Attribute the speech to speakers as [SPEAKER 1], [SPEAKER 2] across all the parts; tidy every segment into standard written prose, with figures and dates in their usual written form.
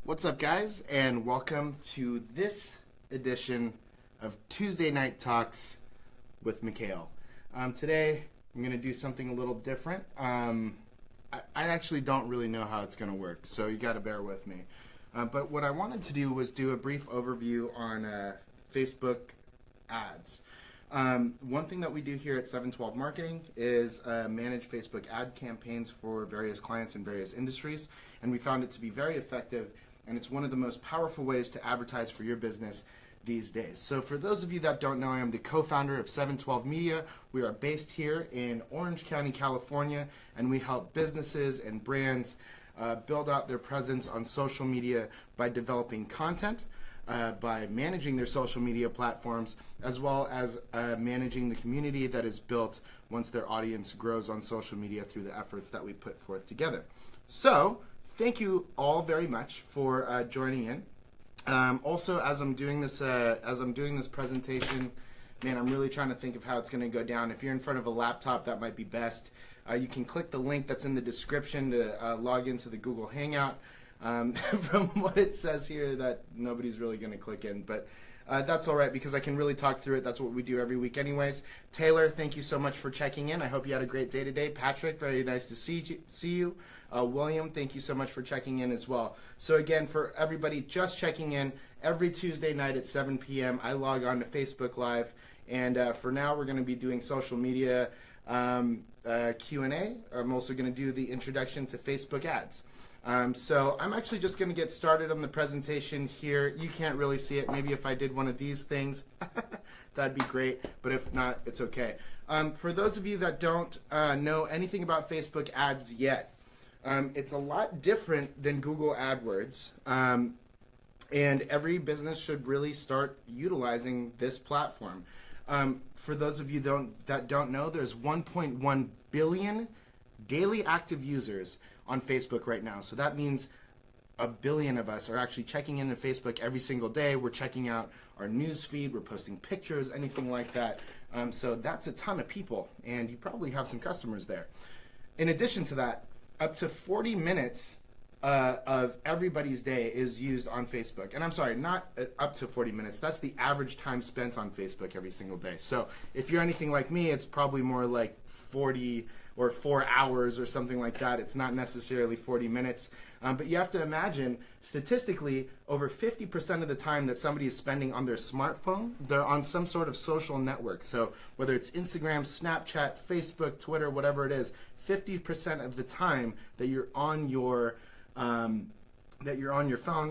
[SPEAKER 1] What's up, guys, and welcome to this edition of Tuesday Night Talks with Mikhail. Today, I'm going to do something a little different. I actually don't really know how it's going to work, so you got to bear with me. But what I wanted to do was do a brief overview on Facebook ads. One thing that we do here at 712 Marketing is manage Facebook ad campaigns for various clients in various industries, and we found it to be very effective, and it's one of the most powerful ways to advertise for your business these days. So for those of you that don't know, I am the co-founder of 712 Media. We are based here in Orange County, California, and we help businesses and brands build out their presence on social media by developing content, by managing their social media platforms, as well as managing the community that is built once their audience grows on social media through the efforts that we put forth together. So thank you all very much for joining in. Also, as I'm doing this presentation, man, I'm really trying to think of how it's going to go down. If you're in front of a laptop, that might be best. You can click the link that's in the description to log into the Google Hangout. From what it says here, that nobody's really going to click in, but that's all right because I can really talk through it. That's what we do every week anyways. Taylor, thank you so much for checking in. I hope you had a great day today. Patrick, very nice to see you. William, thank you so much for checking in as well. So again, for everybody just checking in, every Tuesday night at 7 p.m. I log on to Facebook Live, and for now we're going to be doing social media Q&A. I'm also going to do the introduction to Facebook ads. So I'm actually just going to get started on the presentation here. You can't really see it. Maybe if I did one of these things, that'd be great. But if not, it's okay. For those of you that don't know anything about Facebook ads yet, it's a lot different than Google AdWords. And every business should really start utilizing this platform. For those of you that don't know, there's 1.1 billion daily active users on Facebook right now. So that means a billion of us are actually checking into Facebook every single day. We're checking out our news feed, we're posting pictures, anything like that. So that's a ton of people, and you probably have some customers there. In addition to that, up to 40 minutes of everybody's day is used on Facebook. And I'm sorry, not up to 40 minutes. That's the average time spent on Facebook every single day. So if you're anything like me, it's probably more like 40 or 4 hours or something like that. It's not necessarily 40 minutes. But you have to imagine, statistically, over 50% of the time that somebody is spending on their smartphone, they're on some sort of social network. So whether it's Instagram, Snapchat, Facebook, Twitter, whatever it is, 50% of the time that you're on your phone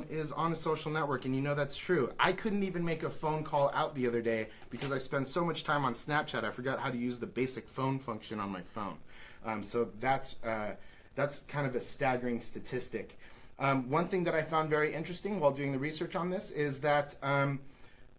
[SPEAKER 1] is on a social network, and you know that's true. I couldn't even make a phone call out the other day because I spend so much time on Snapchat. I forgot how to use the basic phone function on my phone. So that's kind of a staggering statistic. One thing that I found very interesting while doing the research on this is that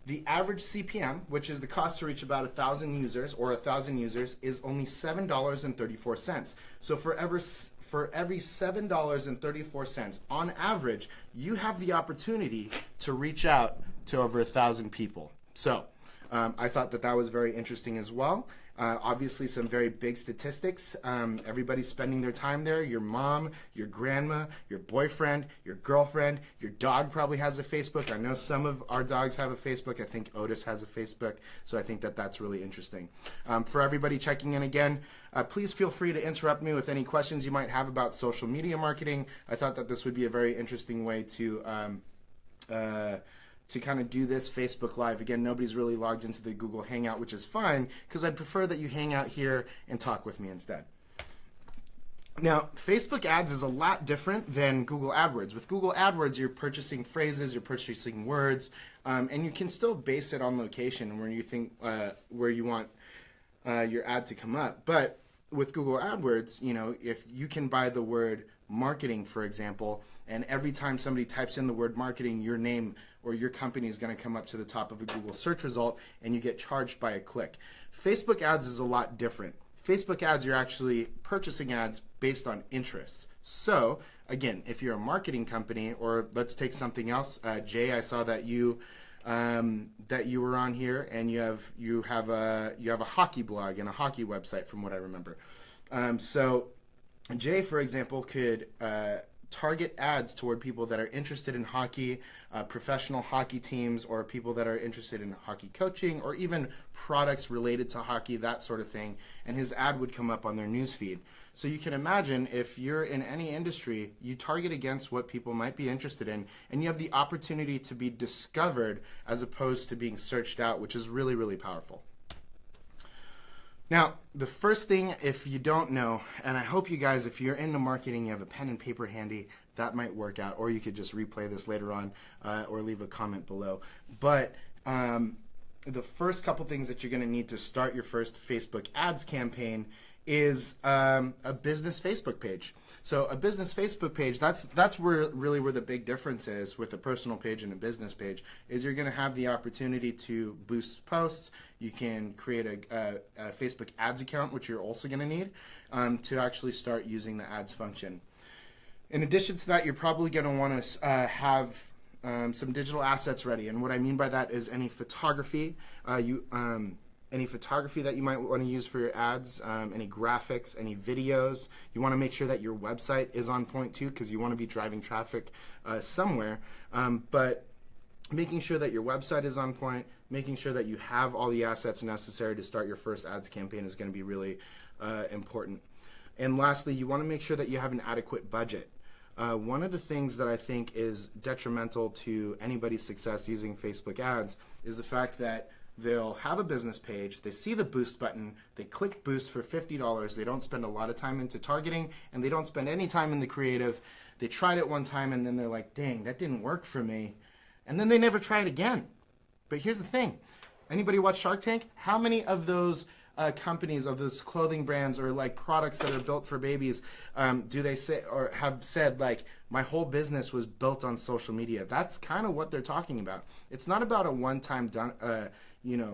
[SPEAKER 1] the average CPM, which is the cost to reach about 1,000 users or 1,000 users, is only $7.34. So for every $7.34 on average, you have the opportunity to reach out to over 1,000 people. So I thought that was very interesting as well. Obviously some very big statistics. Everybody's spending their time there. Your mom, your grandma, your boyfriend, your girlfriend, your dog probably has a Facebook. I know some of our dogs have a Facebook. I think Otis has a Facebook. So I think that that's really interesting. For everybody checking in again, please feel free to interrupt me with any questions you might have about social media marketing. I thought that this would be a very interesting way to kind of do this Facebook Live. Again, nobody's really logged into the Google Hangout, which is fine, because I'd prefer that you hang out here and talk with me instead. Now, Facebook ads is a lot different than Google AdWords. With Google AdWords, you're purchasing phrases, you're purchasing words, and you can still base it on location where you think where you want your ad to come up. But with Google AdWords, you know, if you can buy the word marketing, for example, and every time somebody types in the word marketing, your name or your company is going to come up to the top of a Google search result, and you get charged by a click. Facebook ads is a lot different. Facebook ads, you're actually purchasing ads based on interests. So again, if you're a marketing company, or let's take something else, Jay, I saw that you were on here, and you have a hockey blog and a hockey website, from what I remember. So Jay, for example, could target ads toward people that are interested in hockey, professional hockey teams, or people that are interested in hockey coaching, or even products related to hockey, that sort of thing. And his ad would come up on their newsfeed. So you can imagine if you're in any industry, you target against what people might be interested in, and you have the opportunity to be discovered as opposed to being searched out, which is really, really powerful. Now, the first thing, if you don't know, and I hope you guys, if you're into marketing, you have a pen and paper handy, that might work out, or you could just replay this later on or leave a comment below. But the first couple things that you're going to need to start your first Facebook ads campaign is a business Facebook page. So a business Facebook page, that's where really where the big difference is with a personal page and a business page, is you're going to have the opportunity to boost posts. You can create a Facebook ads account, which you're also going to need to actually start using the ads function. In addition to that, you're probably going to want to have some digital assets ready. And what I mean by that is any photography, any photography that you might want to use for your ads, any graphics, any videos. You want to make sure that your website is on point too, because you want to be driving traffic somewhere. But making sure that your website is on point, making sure that you have all the assets necessary to start your first ads campaign is going to be really important. And lastly, you want to make sure that you have an adequate budget. One of the things that I think is detrimental to anybody's success using Facebook ads is the fact that they'll have a business page, they see the boost button, they click boost for $50, they don't spend a lot of time into targeting, and they don't spend any time in the creative. They tried it one time and then they're like, dang, that didn't work for me. And then they never try it again. But here's the thing. Anybody watch Shark Tank? How many of those companies, of those clothing brands or like products that are built for babies, do they say or have said like, my whole business was built on social media? That's kind of what they're talking about. It's not about a one-time done,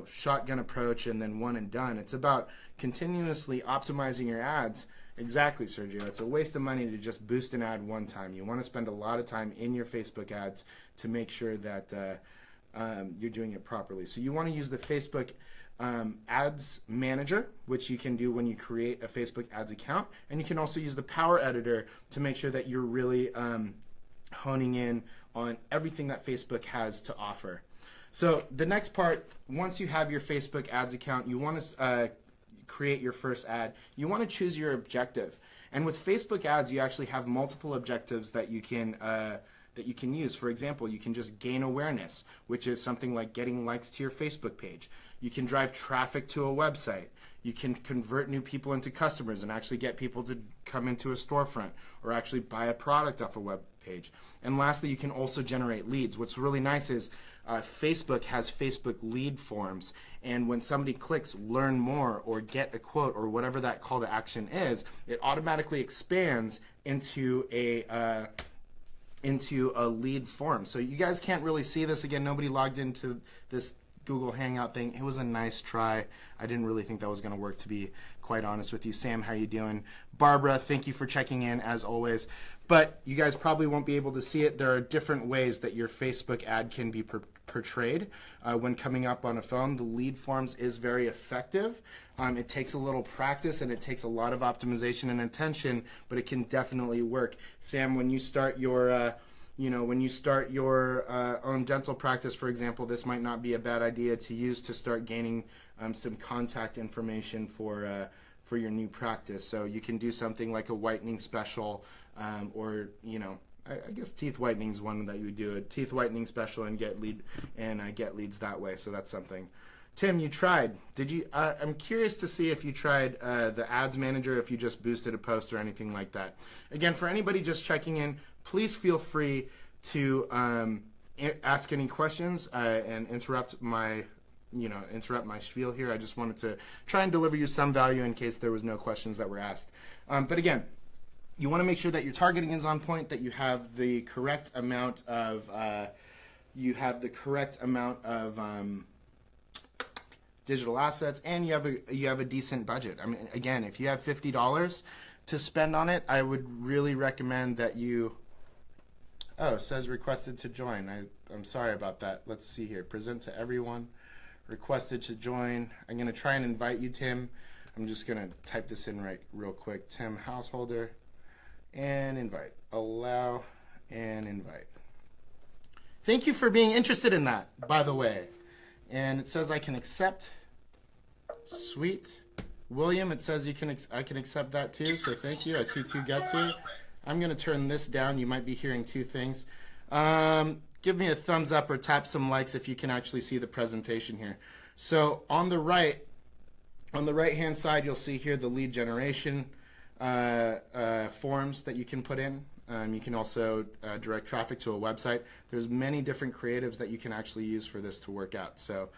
[SPEAKER 1] shotgun approach and then one and done. It's about continuously optimizing your ads. Exactly, Sergio. It's a waste of money to just boost an ad one time. You want to spend a lot of time in your Facebook ads to make sure that you're doing it properly. So you want to use the Facebook ads manager, which you can do when you create a Facebook ads account. And you can also use the power editor to make sure that you're really honing in on everything that Facebook has to offer. So the next part, once you have your Facebook ads account, you want to create your first ad. You want to choose your objective. And with Facebook ads, you actually have multiple objectives that you can use. For example, you can just gain awareness, which is something like getting likes to your Facebook page. You can drive traffic to a website. You can convert new people into customers and actually get people to come into a storefront or actually buy a product off a web page. And lastly, you can also generate leads. What's really nice is Facebook has Facebook lead forms, and when somebody clicks learn more or get a quote or whatever that call to action is, it automatically expands into a lead form. So you guys can't really see this. Again, nobody logged into this Google Hangout thing. It was a nice try. I didn't really think that was going to work, to be quite honest with you. Sam, how you doing? Barbara, thank you for checking in as always. But you guys probably won't be able to see it. There are different ways that your Facebook ad can be portrayed when coming up on a phone. The lead forms is very effective. It takes a little practice and it takes a lot of optimization and attention, but it can definitely work. Sam, when you start your own dental practice, for example, this might not be a bad idea to use to start gaining some contact information for your new practice. So you can do something like a whitening special, or I guess teeth whitening is one that you would do, a teeth whitening special and get leads that way. So that's something. Tim, you tried. Did you? I'm curious to see if you tried the ads manager, if you just boosted a post or anything like that. Again, for anybody just checking in, please feel free to ask any questions and interrupt my spiel here. I just wanted to try and deliver you some value in case there was no questions that were asked. But again, you want to make sure that your targeting is on point, that you have the correct amount of digital assets, and you have a decent budget. I mean, again, if you have $50 to spend on it, I would really recommend that you. Oh, it says requested to join. I'm sorry about that. Let's see here. Present to everyone. Requested to join. I'm going to try and invite you, Tim. I'm just going to type this in real quick. Tim Householder. and invite. Allow and invite. Thank you for being interested in that, by the way. And it says I can accept. Sweet. William, it says I can accept that too, so thank you. I see 2 guests here. I'm going to turn this down. You might be hearing 2 things. Give me a thumbs up or tap some likes if you can actually see the presentation here. So on the right-hand side, you'll see here the lead generation forms that you can put in. You can also direct traffic to a website. There's many different creatives that you can actually use for this to work out. So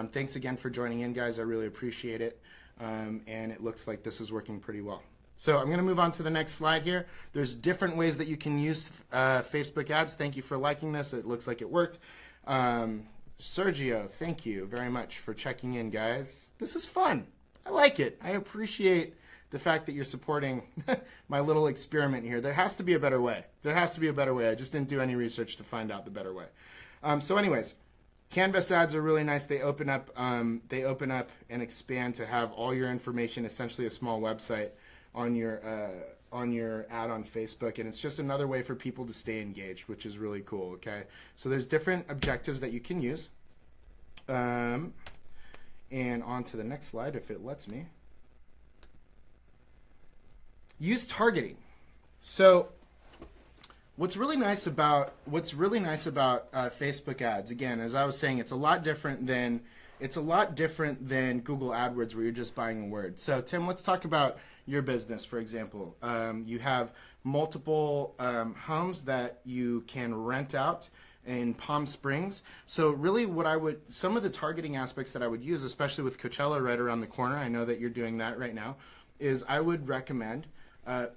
[SPEAKER 1] thanks again for joining in, guys. I really appreciate it. And it looks like this is working pretty well. So I'm going to move on to the next slide here. There's different ways that you can use Facebook ads. Thank you for liking this. It looks like it worked. Sergio, thank you very much for checking in, guys. This is fun. I like it. I appreciate the fact that you're supporting my little experiment here. There has to be a better way. There has to be a better way. I just didn't do any research to find out the better way. So anyways, Canvas ads are really nice. They open up and expand to have all your information, essentially a small website on your ad on Facebook, and it's just another way for people to stay engaged, which is really cool. Okay, so there's different objectives that you can use. And on to the next slide, if it lets me. Use targeting. So what's really nice about Facebook ads, again, as I was saying, it's a lot different than Google AdWords, where you're just buying a word. So Tim, let's talk about your business, for example. You have multiple homes that you can rent out in Palm Springs. So really some of the targeting aspects that I would use, especially with Coachella right around the corner, I know that you're doing that right now, is I would recommend, oh,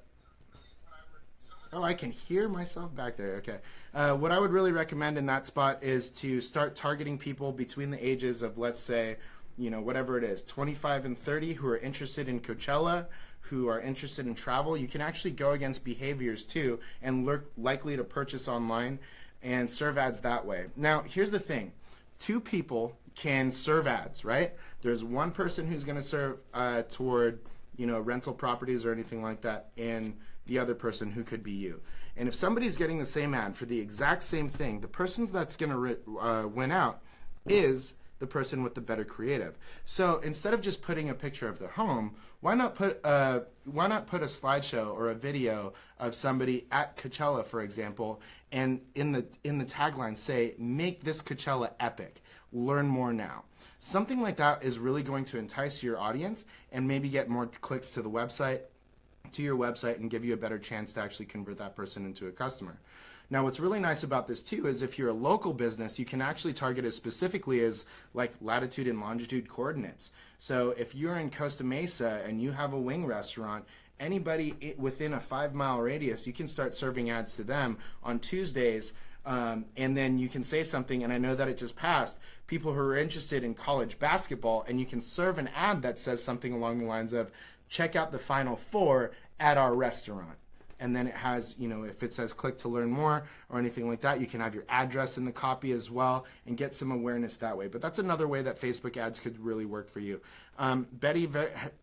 [SPEAKER 1] I can hear myself back there. Okay. What I would really recommend in that spot is to start targeting people between the ages of, let's say, whatever it is, 25 and 30, who are interested in Coachella, who are interested in travel. You can actually go against behaviors too and likely to purchase online and serve ads that way. Now, here's the thing. 2 people can serve ads, right? There's one person who's going to serve toward, rental properties or anything like that, and the other person who could be you. And if somebody's getting the same ad for the exact same thing, the person that's going to win out is the person with the better creative. So instead of just putting a picture of their home, why not put a slideshow or a video of somebody at Coachella, for example, and in the tagline say, "Make this Coachella epic. Learn more now." Something like that is really going to entice your audience and maybe get more clicks to your website and give you a better chance to actually convert that person into a customer. Now, what's really nice about this too is if you're a local business, you can actually target as specifically as like latitude and longitude coordinates. So if you're in Costa Mesa and you have a wing restaurant, anybody within a 5-mile radius, you can start serving ads to them on Tuesdays. And then you can say something, and I know that it just passed, people who are interested in college basketball, and you can serve an ad that says something along the lines of, check out the Final Four at our restaurant. And then it has, if it says click to learn more or anything like that, you can have your address in the copy as well and get some awareness that way. But that's another way that Facebook ads could really work for you. Betty,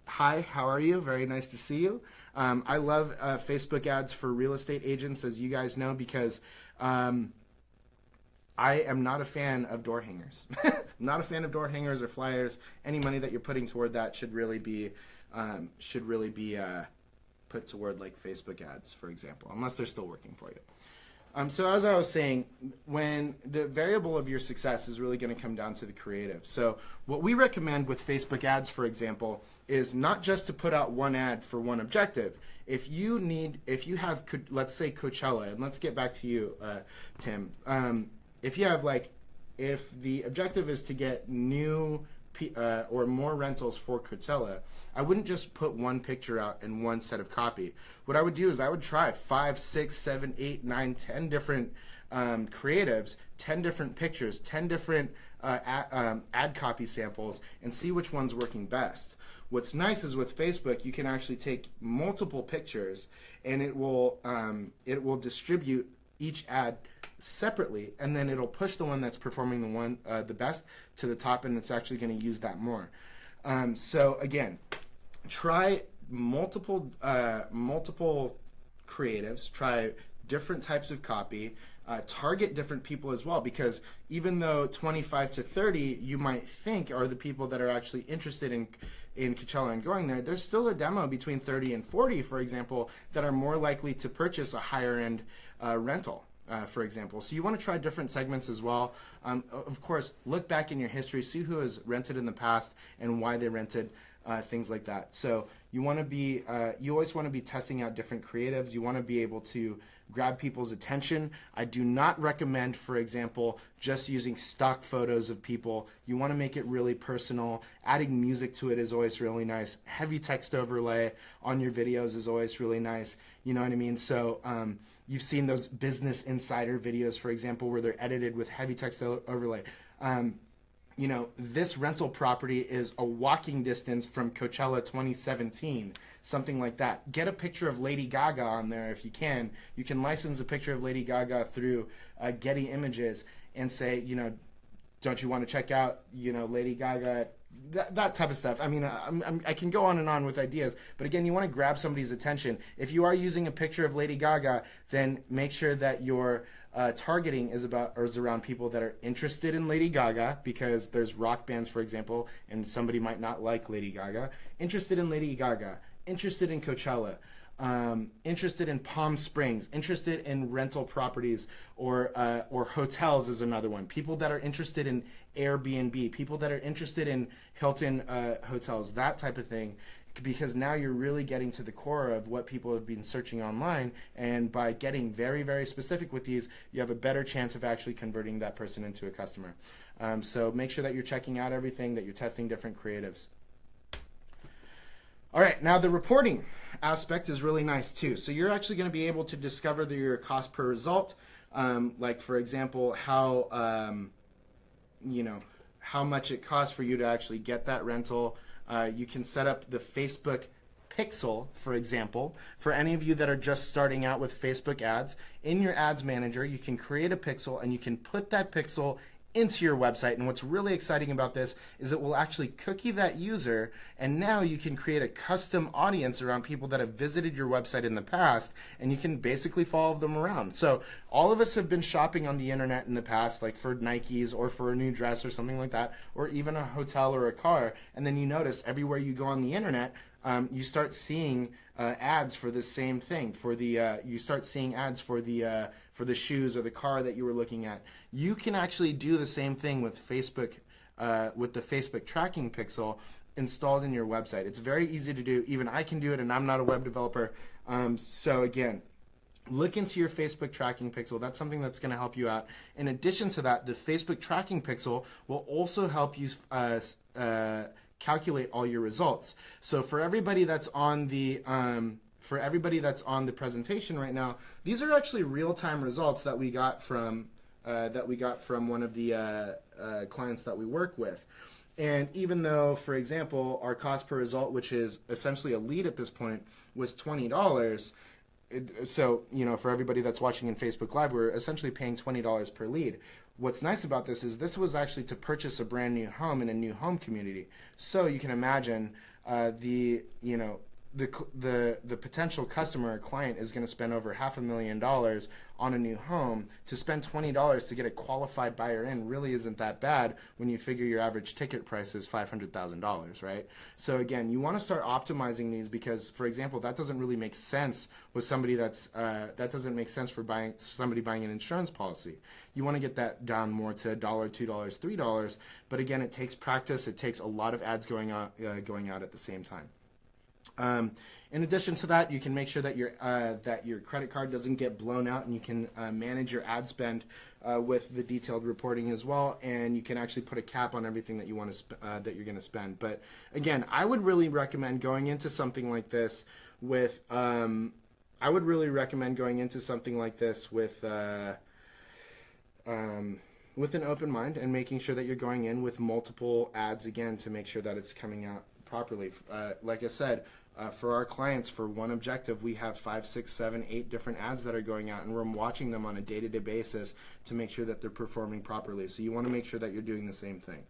[SPEAKER 1] hi, how are you? Very nice to see you. I love Facebook ads for real estate agents, as you guys know, because I am not a fan of door hangers. I'm not a fan of door hangers or flyers. Any money that you're putting toward that should really be put toward like Facebook ads, for example, unless they're still working for you. So as I was saying, when the variable of your success is really going to come down to the creative. So what we recommend with Facebook ads, for example, is not just to put out one ad for one objective. If you have, let's say Coachella, and let's get back to you, Tim. If the objective is to get new or more rentals for Coachella, I wouldn't just put one picture out and one set of copy. What I would do is I would try 5, 6, 7, 8, 9, 10 different creatives, 10 different pictures, 10 different ad copy samples, and see which one's working best. What's nice is with Facebook, you can actually take multiple pictures, and it will distribute each ad separately, and then it'll push the one that's performing the best to the top, and it's actually going to use that more. So again, try multiple creatives, try different types of copy, target different people as well, because even though 25 to 30 you might think are the people that are actually interested in Coachella and going there, there's still a demo between 30 and 40, for example, that are more likely to purchase a higher end rental. For example. So you want to try different segments as well. Of course, look back in your history, see who has rented in the past and why they rented, things like that. So you want to be, you always want to be testing out different creatives. You want to be able to grab people's attention. I do not recommend, for example, just using stock photos of people. You want to make it really personal. Adding music to it is always really nice. Heavy text overlay on your videos is always really nice. You know what I mean? So, you've seen those Business Insider videos, for example, where they're edited with heavy text overlay. You know, this rental property is a walking distance from Coachella 2017, something like that. Get a picture of Lady Gaga on there if you can. You can license a picture of Lady Gaga through Getty Images and say, you know, don't you want to check out, you know, Lady Gaga, that type of stuff. I mean, I can go on and on with ideas, but again, you want to grab somebody's attention. If you are using a picture of Lady Gaga, then make sure that your targeting is around people that are interested in Lady Gaga, because there's rock bands, for example, and somebody might not like Lady Gaga. Interested in Lady Gaga, interested in Coachella, interested in Palm Springs, interested in rental properties or hotels is another one. People that are interested in Airbnb, people that are interested in Hilton hotels, that type of thing. Because now you're really getting to the core of what people have been searching online, and by getting very, very specific with these, you have a better chance of actually converting that person into a customer. So make sure that you're checking out everything, that you're testing different creatives. All right, now the reporting aspect is really nice too. So you're actually going to be able to discover your cost per result, like for example, how you know, how much it costs for you to actually get that rental. You can set up the Facebook pixel, for example. For any of you that are just starting out with Facebook ads, in your ads manager, you can create a pixel and you can put that pixel into your website. And what's really exciting about this is it will actually cookie that user, and now you can create a custom audience around people that have visited your website in the past, and you can basically follow them around. So all of us have been shopping on the internet in the past, like for Nikes or for a new dress or something like that, or even a hotel or a car, and then you notice everywhere you go on the internet, you start seeing ads for the same thing. You start seeing ads for the shoes or the car that you were looking at. You can actually do the same thing with Facebook, with the Facebook tracking pixel installed in your website. It's very easy to do. Even I can do it, and I'm not a web developer. So again, look into your Facebook tracking pixel. That's something that's going to help you out. In addition to that, the Facebook tracking pixel will also help you calculate all your results. So for everybody that's on the presentation right now, these are actually real-time results that we got from one of the clients that we work with. And even though, for example, our cost per result, which is essentially a lead at this point, was $20, so you know, for everybody that's watching in Facebook Live, we're essentially paying $20 per lead. What's nice about this is this was actually to purchase a brand new home in a new home community. So you can imagine the potential customer or client is going to spend over $500,000 on a new home. To spend $20 to get a qualified buyer in really isn't that bad when you figure your average ticket price is $500,000, right? So again, you want to start optimizing these, because, for example, that doesn't really make sense with somebody that doesn't make sense for somebody buying an insurance policy. You want to get that down more to $1, $2, $3, but again, it takes practice. It takes a lot of ads going out at the same time. In addition to that, you can make sure that your credit card doesn't get blown out, and you can manage your ad spend with the detailed reporting as well. And you can actually put a cap on everything that you want to that you're going to spend. But again, I would really recommend going into something like this with an open mind, and making sure that you're going in with multiple ads again to make sure that it's coming out properly. Like I said, for our clients, for one objective, we have 5, 6, 7, 8 different ads that are going out, and we're watching them on a day-to-day basis to make sure that they're performing properly. So you want to make sure that you're doing the same thing.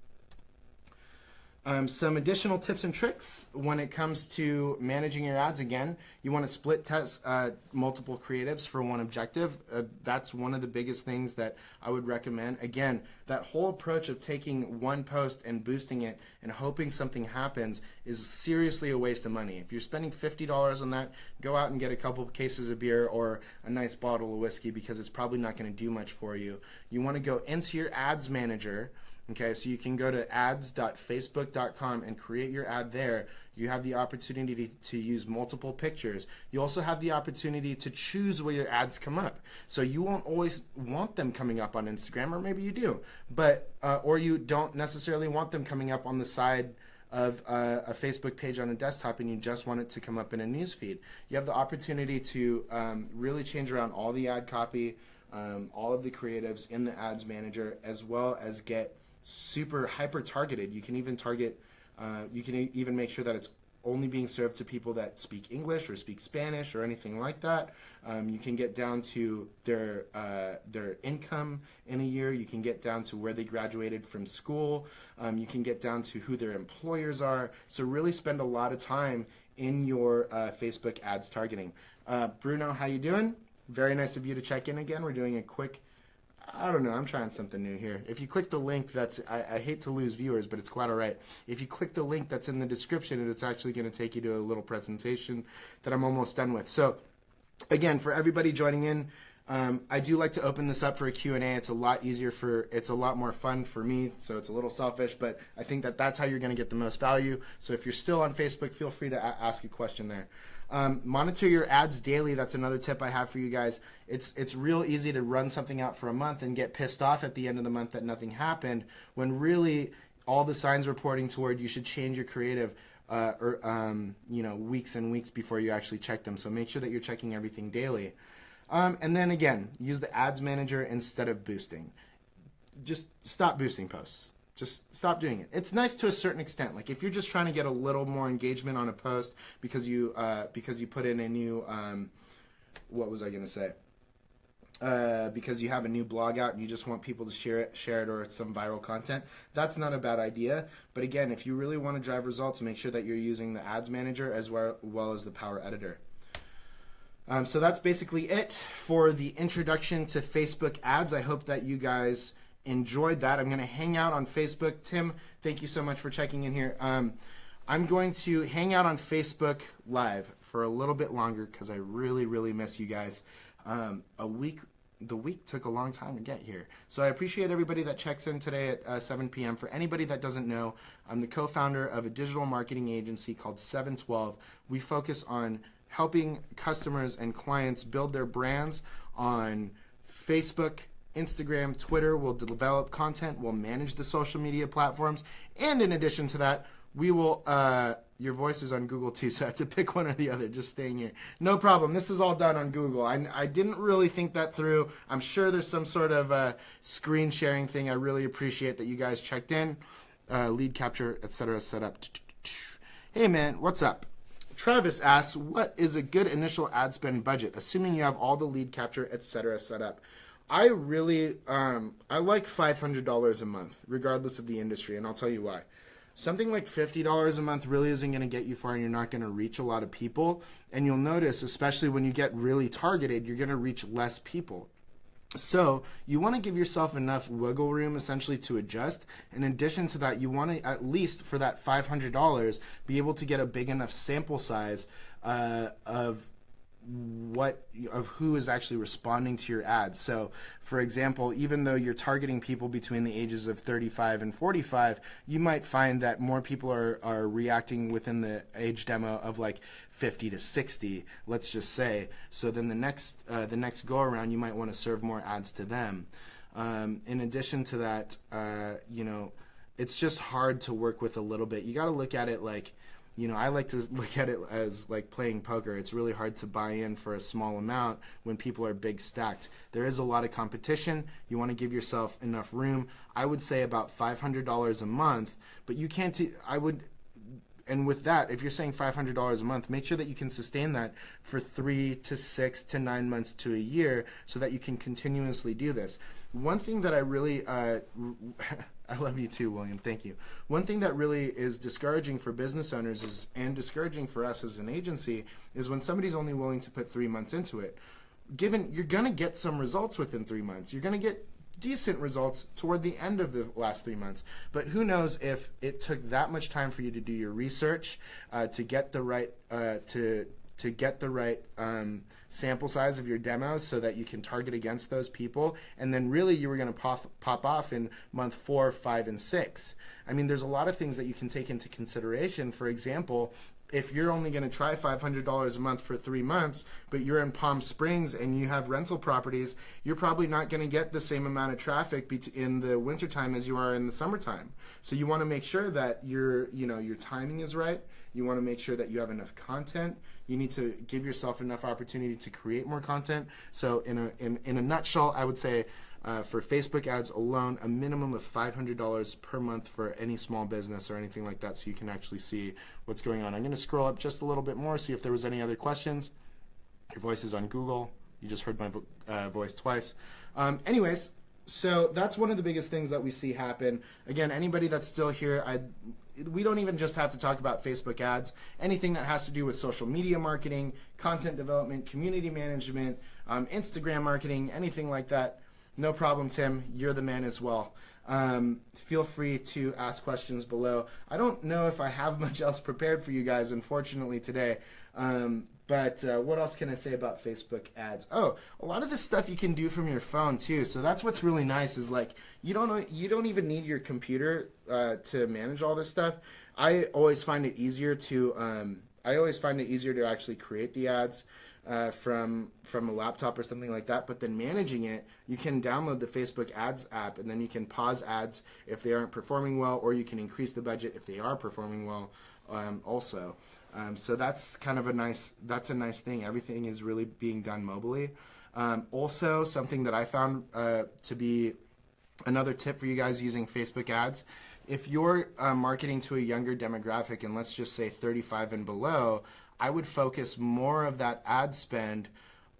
[SPEAKER 1] Some additional tips and tricks when it comes to managing your ads. Again, you want to split test multiple creatives for one objective. That's one of the biggest things that I would recommend. Again, that whole approach of taking one post and boosting it and hoping something happens is seriously a waste of money. If you're spending $50 on that, go out and get a couple of cases of beer or a nice bottle of whiskey, because it's probably not going to do much for you. You want to go into your ads manager. Okay, so you can go to ads.facebook.com and create your ad there. You have the opportunity to use multiple pictures. You also have the opportunity to choose where your ads come up. So you won't always want them coming up on Instagram, or maybe you do, but or you don't necessarily want them coming up on the side of a Facebook page on a desktop, and you just want it to come up in a news feed. You have the opportunity to really change around all the ad copy, all of the creatives in the ads manager, as well as get super hyper targeted. You can even target, you can even make sure that it's only being served to people that speak English or speak Spanish or anything like that. You can get down to their income in a year. You can get down to where they graduated from school. You can get down to who their employers are. So really spend a lot of time in your Facebook ads targeting. Bruno, how you doing? Very nice of you to check in again. We're doing a quick, I don't know, I'm trying something new here. If you click the link that's, I hate to lose viewers, but it's quite all right. If you click the link that's in the description, it's actually going to take you to a little presentation that I'm almost done with. So again, for everybody joining in, I do like to open this up for a Q&A. It's a lot easier it's a lot more fun for me, so it's a little selfish, but I think that that's how you're going to get the most value. So if you're still on Facebook, feel free to ask a question there. Monitor your ads daily. That's another tip I have for you guys. It's real easy to run something out for a month and get pissed off at the end of the month that nothing happened, when really all the signs are pointing toward you should change your creative weeks and weeks before you actually check them. So make sure that you're checking everything daily. And then again, use the ads manager instead of boosting. Just stop boosting posts. Just stop doing it. It's nice to a certain extent. Like if you're just trying to get a little more engagement on a post because you put in a new what was I gonna say? Because you have a new blog out and you just want people to share it, or it's some viral content. That's not a bad idea. But again, if you really want to drive results, make sure that you're using the ads manager as well as the Power Editor. So that's basically it for the introduction to Facebook ads. I hope that you guys enjoyed that. I'm going to hang out on Facebook. Tim, thank you so much for checking in here. I'm going to hang out on Facebook Live for a little bit longer because I really, really miss you guys. The week took a long time to get here. So I appreciate everybody that checks in today at 7 p.m. For anybody that doesn't know, I'm the co-founder of a digital marketing agency called 712. We focus on helping customers and clients build their brands on Facebook, Instagram, Twitter. We'll develop content, we'll manage the social media platforms, and in addition to that, we will, your voice is on Google too, so I have to pick one or the other, just staying here. No problem, this is all done on Google. I didn't really think that through. I'm sure there's some sort of screen sharing thing. I really appreciate that you guys checked in. Lead capture, etc. set up. Hey man, what's up? Travis asks, what is a good initial ad spend budget, assuming you have all the lead capture, etc. set up? I really, I like $500 a month, regardless of the industry, and I'll tell you why. Something like $50 a month really isn't going to get you far, and you're not going to reach a lot of people. And you'll notice, especially when you get really targeted, you're going to reach less people. So you want to give yourself enough wiggle room, essentially, to adjust. In addition to that, you want to, at least for that $500, be able to get a big enough sample size of who is actually responding to your ads. So for example, even though you're targeting people between the ages of 35 and 45, you might find that more people are reacting within the age demo of like 50 to 60, let's just say. So then the next go around, you might want to serve more ads to them. In addition to that, it's just hard to work with a little bit. You got to look at it like, I like to look at it as like playing poker. It's really hard to buy in for a small amount when people are big stacked. There is a lot of competition. You want to give yourself enough room. I would say about $500 a month, but you can't, and with that, if you're saying $500 a month, make sure that you can sustain that for 3 to 6 to 9 months to a year so that you can continuously do this. One thing that I really, I love you too, William. Thank you. One thing that really is discouraging for business owners and discouraging for us as an agency is when somebody's only willing to put 3 months into it. Given you're going to get some results within 3 months, you're going to get decent results toward the end of the last 3 months. But who knows if it took that much time for you to do your research, to get the right sample size of your demos so that you can target against those people, and then really you were going to pop off in month 4, 5, and 6. I mean, there's a lot of things that you can take into consideration. For example, if you're only going to try $500 a month for 3 months, but you're in Palm Springs and you have rental properties, you're probably not going to get the same amount of traffic in the wintertime as you are in the summertime. So you want to make sure that your timing is right. You want to make sure that you have enough content. You need to give yourself enough opportunity to create more content. So in a nutshell, I would say for Facebook ads alone, a minimum of $500 per month for any small business or anything like that, so you can actually see what's going on. I'm going to scroll up just a little bit more, see if there was any other questions. Your voice is on Google. You just heard my voice twice. Anyways, so that's one of the biggest things that we see happen. Again, anybody that's still here, we don't even just have to talk about Facebook ads. Anything that has to do with social media marketing, content development, community management, Instagram marketing, anything like that, no problem, Tim. You're the man as well. Feel free to ask questions below. I don't know if I have much else prepared for you guys, unfortunately, today. But what else can I say about Facebook ads? Oh, a lot of this stuff you can do from your phone too. So that's what's really nice is like you don't even need your computer to manage all this stuff. I always find it easier to actually create the ads from a laptop or something like that. But then managing it, you can download the Facebook ads app, and then you can pause ads if they aren't performing well, or you can increase the budget if they are performing well also. So that's kind of a nice thing. Everything is really being done mobily. Also, something that I found to be another tip for you guys using Facebook ads, if you're marketing to a younger demographic, and let's just say 35 and below, I would focus more of that ad spend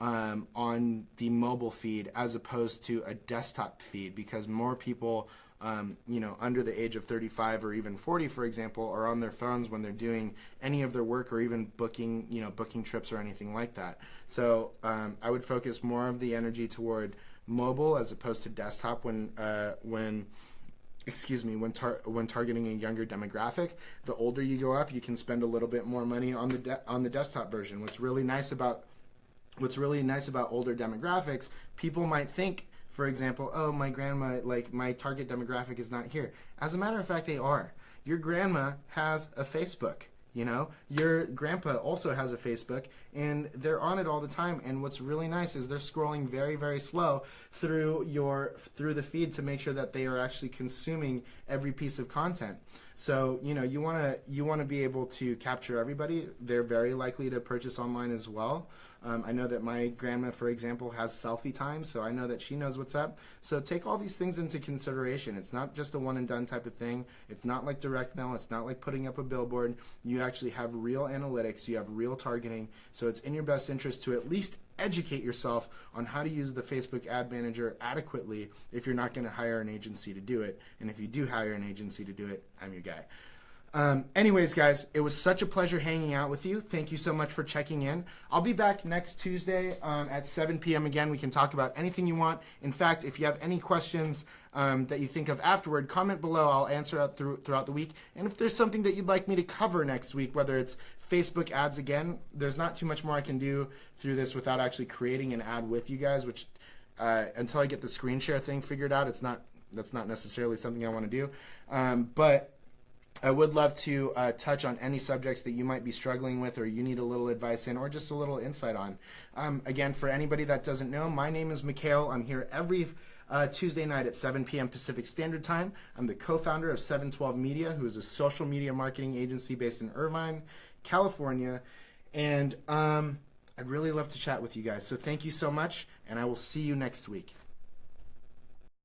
[SPEAKER 1] on the mobile feed as opposed to a desktop feed, because more people under the age of 35 or even 40, for example, are on their phones when they're doing any of their work or even booking trips or anything like that. So I would focus more of the energy toward mobile as opposed to desktop when targeting a younger demographic. The older you go up, you can spend a little bit more money on the desktop version. What's really nice about older demographics, people might think, for example, oh, my grandma, like my target demographic is not here. As a matter of fact, they are. Your grandma has a Facebook, your grandpa also has a Facebook, and they're on it all the time. And what's really nice is they're scrolling very, very slow through the feed to make sure that they are actually consuming every piece of content. So, you want to be able to capture everybody. They're very likely to purchase online as well. I know that my grandma, for example, has selfie time, so I know that she knows what's up. So take all these things into consideration. It's not just a one and done type of thing. It's not like direct mail. It's not like putting up a billboard. You actually have real analytics. You have real targeting. So it's in your best interest to at least educate yourself on how to use the Facebook Ad Manager adequately if you're not going to hire an agency to do it. And if you do hire an agency to do it, I'm your guy. Anyways, guys, it was such a pleasure hanging out with you. Thank you so much for checking in. I'll be back next Tuesday at 7 p.m. again. We can talk about anything you want. In fact, if you have any questions that you think of afterward, comment below. I'll answer out throughout the week. And if there's something that you'd like me to cover next week, whether it's Facebook ads again, there's not too much more I can do through this without actually creating an ad with you guys, which until I get the screen share thing figured out, that's not necessarily something I want to do. But I would love to touch on any subjects that you might be struggling with or you need a little advice in or just a little insight on. Again, for anybody that doesn't know, my name is Mikhail. I'm here every Tuesday night at 7 p.m. Pacific Standard Time. I'm the co-founder of 712 Media, who is a social media marketing agency based in Irvine, California. And I'd really love to chat with you guys. So thank you so much, and I will see you next week.